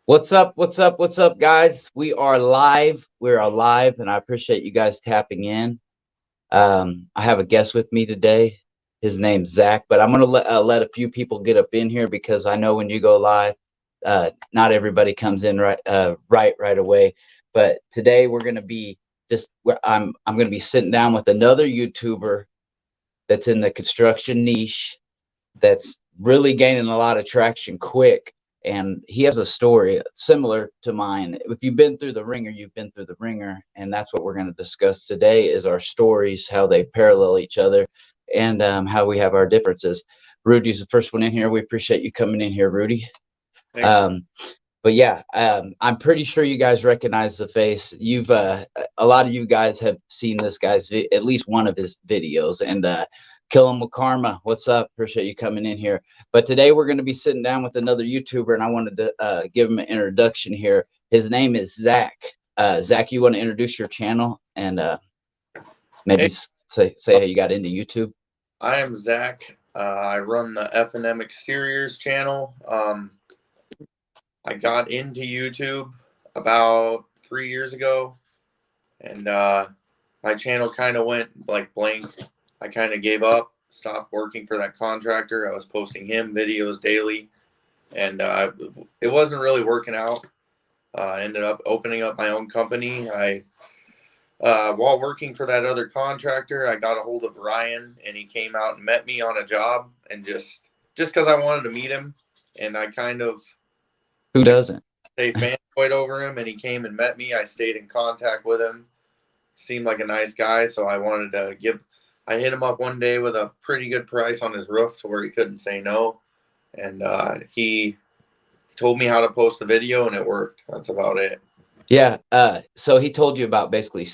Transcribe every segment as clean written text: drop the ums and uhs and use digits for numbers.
What's up? What's up? What's up, guys? We are live. We're alive, and I appreciate you guys tapping in. I have a guest with me today. His name's Zach, but I'm gonna let a few people get up in here because I know when you go live, not everybody comes in right away. But today we're gonna be I'm gonna be sitting down with another YouTuber that's in the construction niche that's really gaining a lot of traction quick. And he has a story similar to mine. If you've been through the ringer, you've been through the ringer. And that's what we're going to discuss today is our stories, how they parallel each other, and how we have our differences. Rudy's the first one in here. We appreciate you coming in here, Rudy. Thanks. But yeah, I'm pretty sure you guys recognize the face. A lot of you guys have seen this guy's at least one of his videos. And Kill him with Karma, what's up? Appreciate you coming in here. But today we're going to be sitting down with another YouTuber, and I wanted to give him an introduction here. His name is Zach. Zach, you want to introduce your channel and maybe Hey, say how you got into YouTube? I am Zach. I run the F&M Exteriors channel. I got into YouTube about 3 years ago, and my channel kind of went like blank. I kind of gave up, stopped working for that contractor. I was posting him videos daily, and it wasn't really working out. I ended up opening up my own company. While working for that other contractor, I got a hold of Ryan, and he came out and met me on a job, and just because I wanted to meet him, and I kind of Who doesn't? stay fanboyed over him, and he came and met me. I stayed in contact with him. Seemed like a nice guy, so I wanted to give. I hit him up one day with a pretty good price on his roof to where he couldn't say no, and he told me how to post the video, and it worked. That's about it. Yeah. So he told you about basically,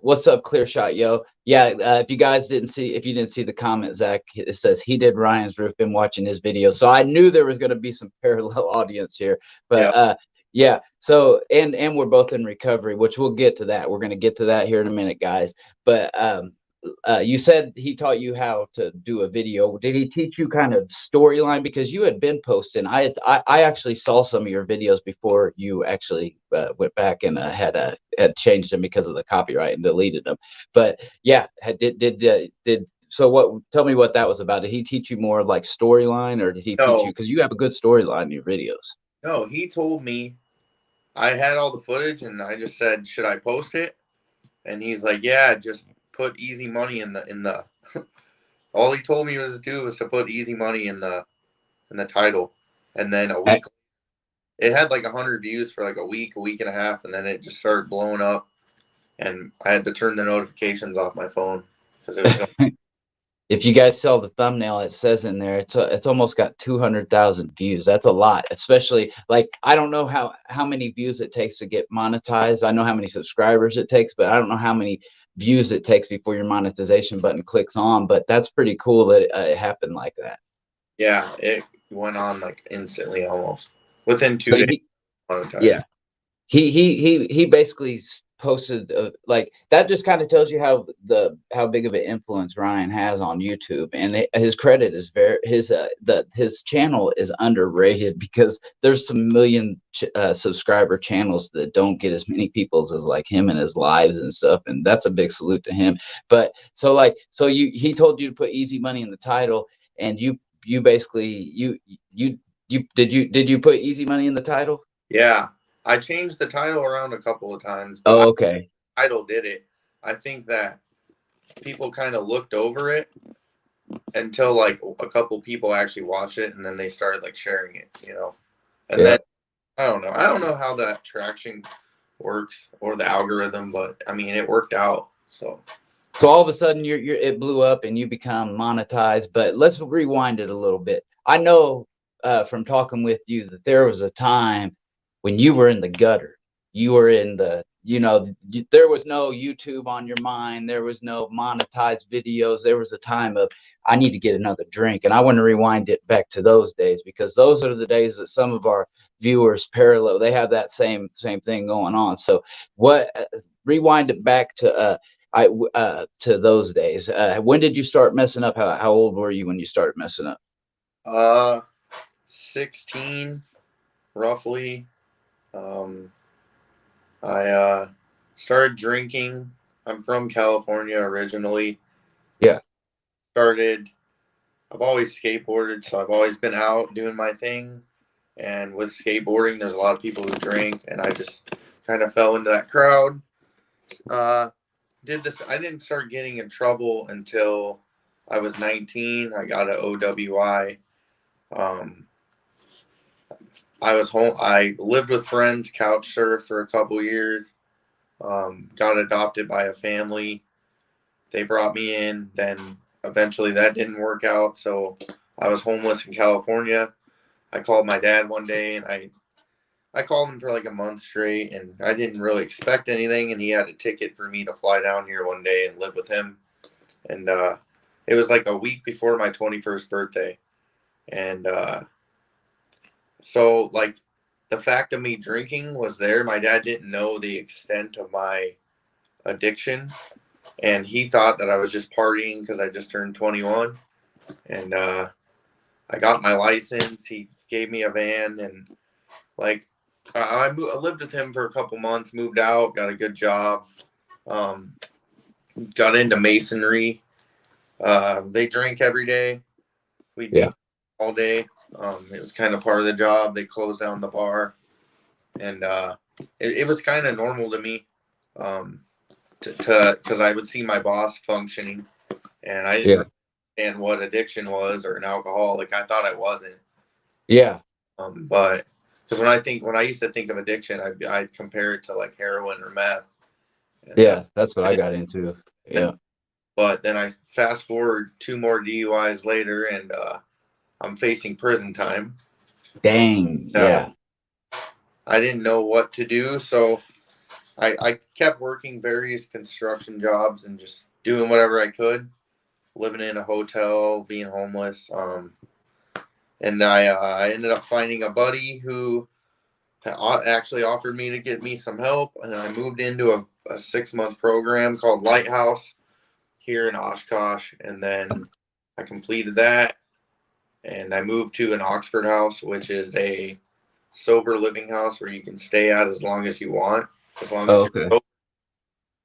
what's up, Clear Shot, yo? Yeah. If you didn't see the comment, Zach, it says he did Ryan's roof. Been watching his video, so I knew there was going to be some parallel audience here. Yeah. But yeah. So and we're both in recovery, which we'll get to that. We're going to get to that here in a minute, guys. But you said he taught you how to do a video. Did he teach you kind of storyline? Because you had been posting. I actually saw some of your videos before you actually went back and had changed them because of the copyright and deleted them. But yeah, did so what? Tell me what that was about. Did he teach you more like storyline, or did he teach you No, because you have a good storyline in your videos? no, he told me I had all the footage, and I just said, "Should I post it?" And he's like, "Yeah, just put easy money in the." All he told me was to do was to put easy money in the title, and then a Uh, week it had like 100 views for like a week and a half, and then it just started blowing up, and I had to turn the notifications off my phone because it was going. If you guys saw the thumbnail, it says in there it's almost got 200,000 views. That's a lot, especially like I don't know how many views it takes to get monetized. I know how many subscribers it takes, but I don't know how many views it takes before your monetization button clicks on. But that's pretty cool that it happened like that. Yeah, it went on like instantly, almost within So 2 days. yeah, Monetized. he basically posted like that. Just kind of tells you how big of an influence Ryan has on YouTube, and his credit is his channel is underrated because there's some million subscriber channels that don't get as many people's as like him and his lives and stuff, and that's a big salute to him. But so he told you to put easy money in the title, and you basically did you put easy money in the title? Yeah, I changed the title around a couple of times, but Oh, okay. title did it. I think that people kind of looked over it until like a couple people actually watched it, and then they started like sharing it. And Yeah. then I don't know how that traction works or the algorithm, but I mean it worked out. So So all of a sudden it blew up and you become monetized. But let's rewind it a little bit. I know from talking with you that there was a time when you were in the gutter. You were in there was no YouTube on your mind. There was no monetized videos. There was a time of I need to get another drink. And I want to rewind it back to those days because those are the days that some of our viewers parallel. They have that same thing going on. So what rewind it back to to those days. When did you start messing up? How old were you when you started messing up? uh 16 roughly. Um, I started drinking. I'm from California originally. Yeah. Started. I've always skateboarded, so I've always been out doing my thing. And with skateboarding, there's a lot of people who drink, and I just kind of fell into that crowd. Uh, did this. I didn't start getting in trouble until I was 19. I got an OWI. Um, I was home. I lived with friends, couch surfed for a couple years. Got adopted by a family. They brought me in. Then eventually that didn't work out, so I was homeless in California. I called my dad one day, and I called him for like a month straight, and I didn't really expect anything. And he had a ticket for me to fly down here one day and live with him. And it was like a week before my 21st birthday. And so, like, the fact of me drinking was there. My dad didn't know the extent of my addiction, and he thought that I was just partying because I just turned 21. And I got my license. He gave me a van, and like, I lived with him for a couple months, moved out, got a good job, um, got into masonry. They drank every day. We'd Yeah. be all day. It was kind of part of the job. They closed down the bar, and it was kind of normal to me, to because I would see my boss functioning, and I didn't Yeah. really understand what addiction was or an alcoholic. I thought I wasn't, Yeah. but because when I used to think of addiction, I'd compare it to like heroin or meth, and Yeah. That's what I I didn't. got into. Yeah. But then I fast forward two more DUIs later, and I'm facing prison time. Dang. Uh, Yeah. I didn't know what to do, so I kept working various construction jobs and just doing whatever I could, living in a hotel, being homeless. And I ended up finding a buddy who actually offered me to get me some help, and I moved into a 6 month program called Lighthouse here in Oshkosh, and then I completed that, and I moved to an Oxford house, which is a sober living house where you can stay at as long as you want, as long as Oh, you're okay. sober.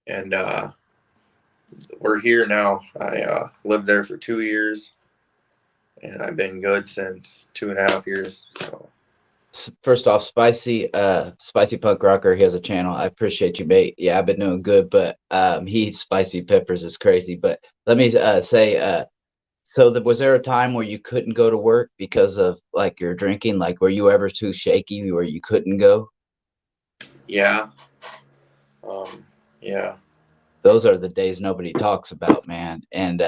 And we're here now. I lived there for 2 years, and I've been good since 2.5 years. So First off, spicy punk rocker. He has a channel. I appreciate you, mate. Yeah, I've been doing good, but he spicy peppers is crazy. But let me say, so was there a time where you couldn't go to work because of like your drinking? Like, were you ever too shaky where you couldn't go? yeah, um, yeah, Those are the days nobody talks about, man. And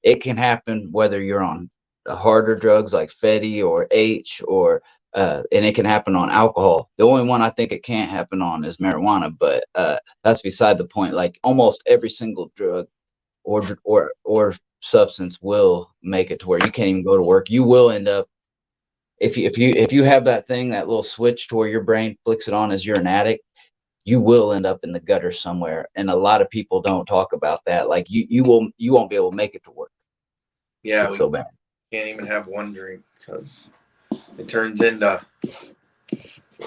it can happen whether you're on the harder drugs like Fetty or H, or and it can happen on alcohol. The only one I think it can't happen on is marijuana, but that's beside the point. Like almost every single drug or substance will make it to where you can't even go to work. You will end up, if you have that thing, that little switch to where your brain flicks it on as you're an addict, you will end up in the gutter somewhere. And a lot of people don't talk about that. Like you won't be able to make it to work. yeah. It's We so bad. can't even have one drink because it turns into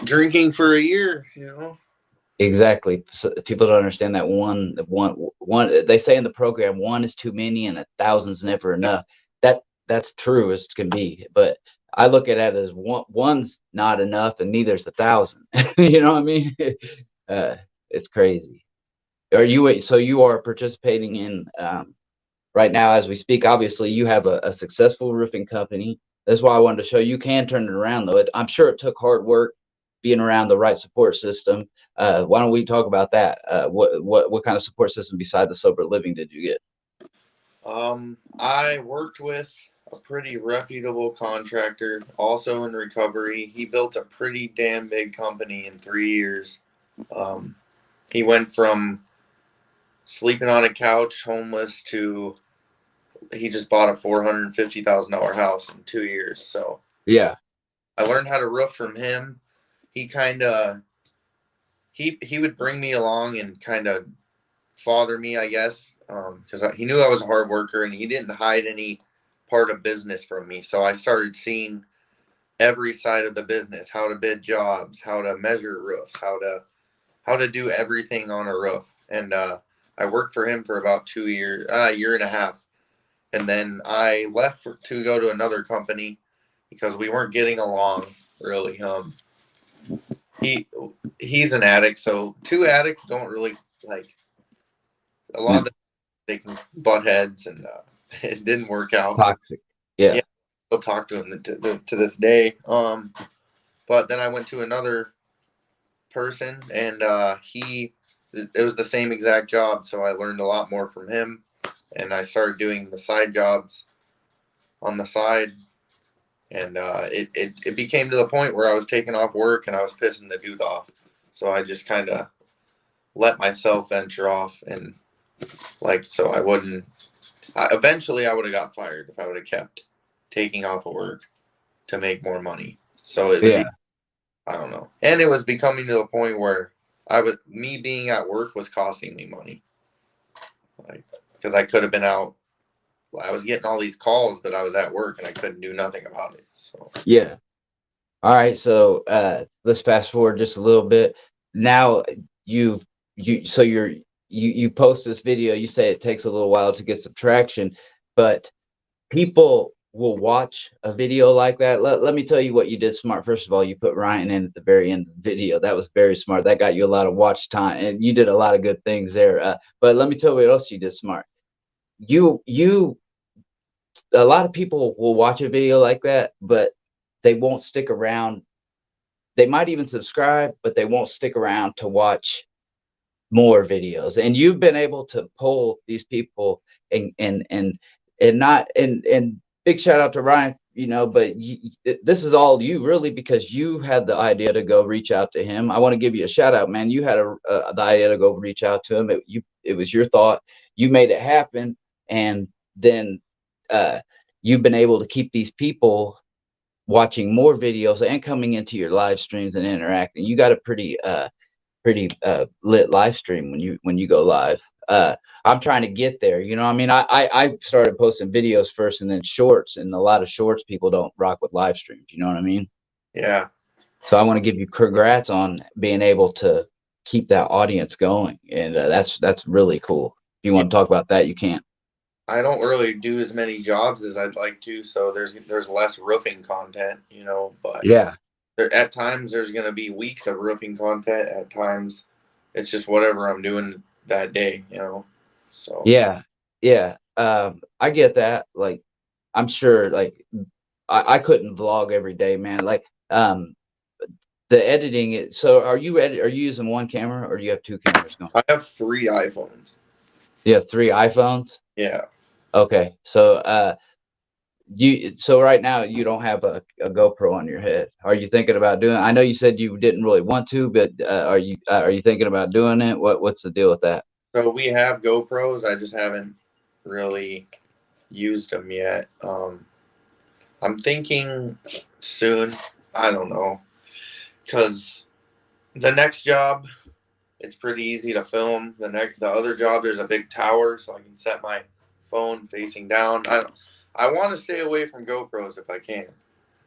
drinking for a year. You know. Exactly. So people don't understand that one. They say in the program, one is too many and a thousand's never enough. That's true as can be. But I look at it as one's not enough and neither's a thousand. You know what I mean? Uh, it's crazy. So you are participating in right now as we speak? Obviously, you have a successful roofing company. That's why I wanted to show you can turn it around, though. I'm sure it took hard work being around the right support system. Why don't we talk about that? What kind of support system beside the sober living did you get? I worked with a pretty reputable contractor, also in recovery. He built a pretty damn big company in 3 years. Um, he went from sleeping on a couch, homeless, to he just bought a $450,000 house in 2 years. So Yeah, I learned how to roof from him. He kind of he would bring me along and kind of father me, I guess, because he knew I was a hard worker and he didn't hide any part of business from me. So I started seeing every side of the business, how to bid jobs, how to measure roofs, how to do everything on a roof. And I worked for him for about 2 years, year and a half, and then I left to go to another company because we weren't getting along really. He he's an addict, so two addicts don't really like a lot of the, they can butt heads, and it didn't work It's out. toxic. Yeah. Yeah, still talk to him to this day. But then I went to another person, and it was the same exact job, so I learned a lot more from him, and I started doing the side jobs on the side, and it became to the point where I was taking off work and I was pissing the dude off, so I just kind of let myself venture off, and like, so I wouldn't. Eventually, I would have got fired if I would have kept taking off of work to make more money. So it was, Yeah. I don't know, and it was becoming to the point where me being at work was costing me money, like, because I could have been out. I was getting all these calls, but I was at work and I couldn't do nothing about it. So Yeah. All right. So let's fast forward just a little bit. Now so you post this video, you say it takes a little while to get some traction, but people will watch a video like that. Let me tell you what you did smart. First of all, you put Ryan in at the very end of the video. That was very smart. That got you a lot of watch time, and you did a lot of good things there. But let me tell you what else you did smart. You a lot of people will watch a video like that, but they won't stick around. They might even subscribe, but they won't stick around to watch more videos. And you've been able to pull these people and not and big shout out to Ryan, but this is all you really, because you had the idea to go reach out to him. I want to give you a shout out, man. You had the idea to go reach out to him. It was your thought. You made it happen, and then you've been able to keep these people watching more videos and coming into your live streams and interacting. You got a pretty lit live stream when you go live. I'm trying to get there. I mean, I started posting videos first and then shorts, and a lot of shorts people don't rock with live streams. You know what I mean? yeah, So I want to give you congrats on being able to keep that audience going, and that's really cool. If you yeah. want to talk about that, you can. I don't really do as many jobs as I'd like to, so there's less roofing content, but Yeah. at times there's going to be weeks of roofing content. At times it's just whatever I'm doing that day, so Yeah. Yeah. I get that. Like, I'm sure, like, I couldn't vlog every day, man. Like, the editing. So are you using one camera, or do you have two cameras going? I have 3 iPhones. You have three iPhones? Yeah. Okay. So right now you don't have a GoPro on your head. Are you thinking about doing? I know you said you didn't really want to, but are you thinking about doing it? What's the deal with that? So we have GoPros. I just haven't really used them yet. I'm thinking soon. I don't know, because the next job, it's pretty easy to film. The other job, there's a big tower, so I can set my phone facing down. I want to stay away from GoPros if I can.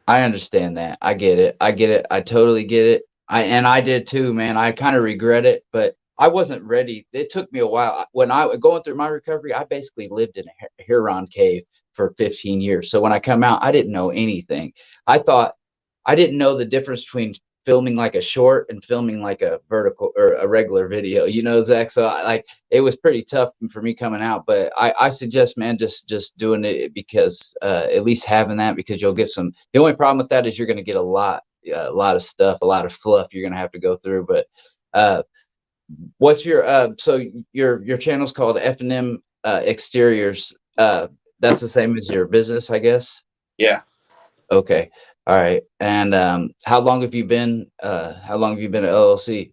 I understand that. I get it. I get it. I totally get it. I did too, man. I kind of regret it, but I wasn't ready. It took me a while. When I was going through my recovery, I basically lived in a Huron cave for 15 years. So when I come out, I didn't know anything. I thought I didn't know the difference between filming like a short and filming like a vertical or a regular video, Zach. So it was pretty tough for me coming out, but I suggest, man, just doing it, because at least having that, because you'll get the only problem with that is you're going to get a lot of stuff, a lot of fluff you're going to have to go through. But what's so your channel's called F&M Exteriors. That's the same as your business, I guess. Yeah. Okay. All right. And how long have you been at LLC?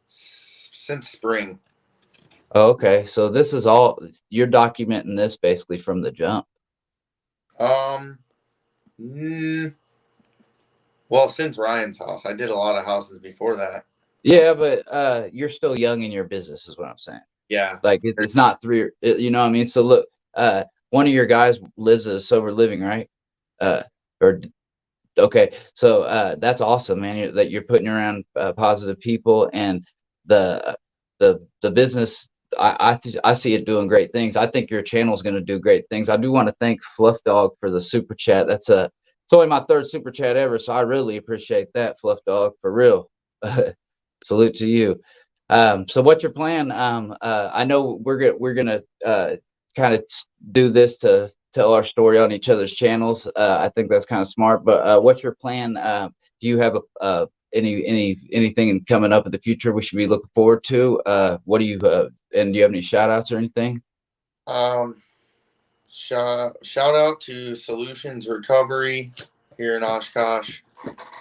Since spring. Oh, okay. So this is all you're documenting this basically from the jump. Well, since Ryan's house, I did a lot of houses before that. Yeah, but you're still young in your business, is what I'm saying. Yeah. Like it's not you know what I mean? So look, one of your guys lives a sober living, right? Or Okay, so that's awesome, man. That you're putting around positive people, and the the business. I see it doing great things. I think your channel is going to do great things. I do want to thank Fluff Dog for the super chat. It's only my third super chat ever, so I really appreciate that, Fluff Dog, for real. Salute to you. So what's your plan? I know we're gonna kind of do this to tell our story on each other's channels. I think that's kind of smart. But what's your plan? Do you have anything coming up in the future we should be looking forward to? What do you and do you have any shout outs or anything? Shout out to Solutions Recovery here in Oshkosh.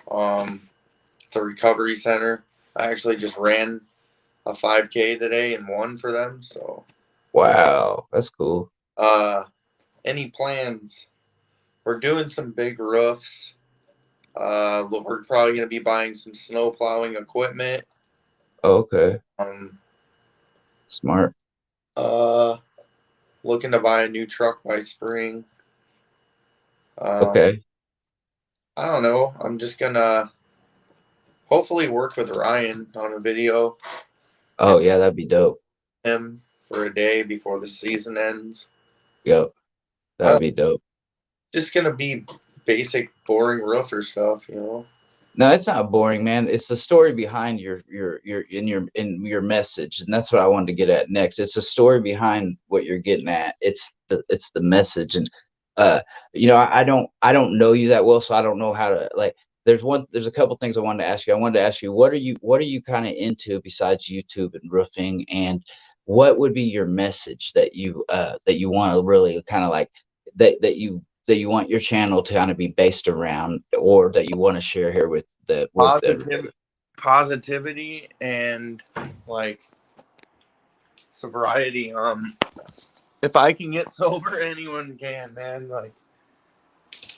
It's a recovery center. I actually just ran a 5K today and won for them. So, Wow, that's cool. Any plans? We're doing some big roofs. We're probably going to be buying some snow plowing equipment. Okay, Um, smart. Looking to buy a new truck by spring. Okay. I don't know. I'm just gonna hopefully work with Ryan on a video. Oh yeah, that'd be dope. Him for a day before the season ends. Yep, I that'd don't, be dope. just gonna be basic, boring roofer stuff, you know. No, it's not boring, man. It's the story behind your message, and that's what I wanted to get at next. It's the story behind what you're getting at. It's the message, and uh, I don't know you that well, so I don't know how to like. There's a couple things I wanted to ask you. I wanted to ask you what are you kind of into besides YouTube and roofing, and what would be your message that you want to really kind of like that you want your channel to kind of be based around, or that you want to share here with everybody? Positivity and like sobriety. If I can get sober, anyone can, man. Like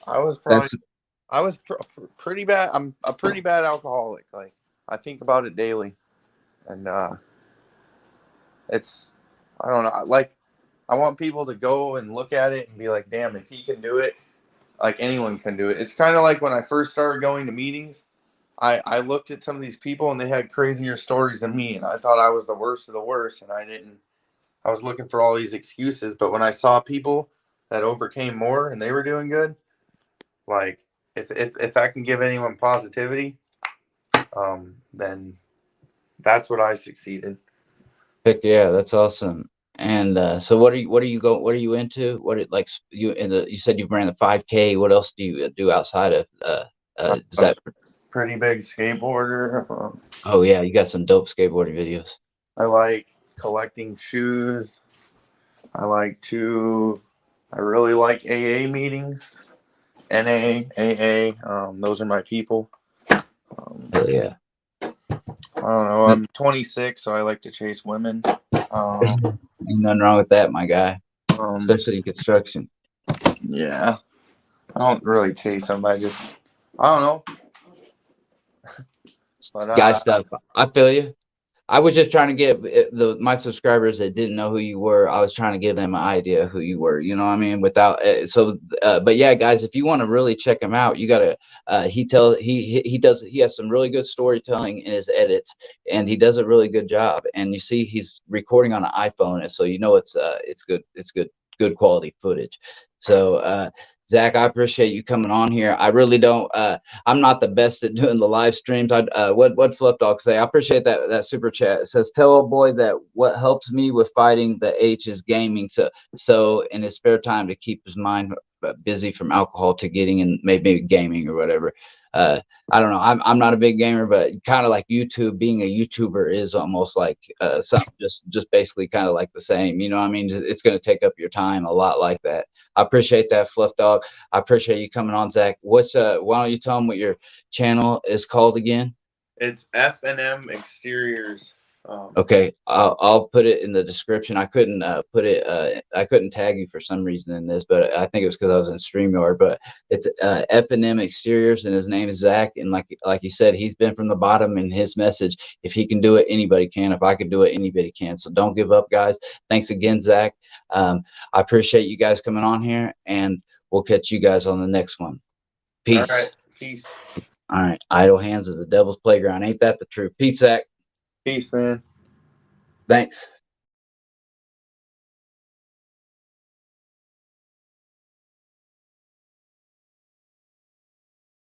I was probably That's I was pretty bad. I'm a pretty bad alcoholic. Like I think about it daily, and it's I don't know. Like I want people to go and look at it and be like, "Damn, if he can do it, like anyone can do it." It's kind of like when I first started going to meetings. I looked at some of these people and they had crazier stories than me, and I thought I was the worst of the worst, and I didn't. I was looking for all these excuses, but when I saw people that overcame more and they were doing good, like if I can give anyone positivity, then that's what I succeeded. Heck yeah, that's awesome. And so what are you into? You said you ran the 5K. What else do you do outside of I'm does a that pretty big skateboarder. oh yeah, you got some dope skateboarding videos. I like collecting shoes. I like to. I really like AA meetings. NA, AA. Those are my people. Hell yeah. I don't know. I'm 26, so I like to chase women. Ain't nothing wrong with that, my guy. Um, Especially in construction. yeah, I don't really chase them. I don't know. But Guy stuff. I feel you. I was just trying to get my subscribers that didn't know who you were. I was trying to give them an idea of who you were. You know what I mean? But yeah, guys, if you want to really check him out, you gotta. He has some really good storytelling in his edits, and he does a really good job. And you see, he's recording on an iPhone, and so it's good. It's good quality footage. So Zach, I appreciate you coming on here. I really don't. I'm not the best at doing the live streams. What Flip Dog say? I appreciate that super chat. It says, "Tell old boy that what helps me with fighting the H is gaming. So in his spare time to keep his mind busy from alcohol to getting in maybe gaming or whatever." Uh, I don't know. I'm not a big gamer, but kind of like YouTube. Being a YouTuber is almost like something just basically kind of like the same. You know what I mean? It's going to take up your time a lot like that. I appreciate that, Fluff Dog. I appreciate you coming on, Zach. Why don't you tell them what your channel is called again? it's F&M Exteriors. Okay, I'll put it in the description. I couldn't put it. I couldn't tag you for some reason in this, but I think it was because I was in StreamYard. But it's F&M Exteriors, and his name is Zach. And like he said, he's been from the bottom. And his message: if he can do it, anybody can. If I can do it, anybody can. So don't give up, guys. Thanks again, Zach. I appreciate you guys coming on here, and we'll catch you guys on the next one. All Peace. right. Peace. All right. Idle hands is the devil's playground. Ain't that the truth? Peace, Zach. Peace, man. Thanks.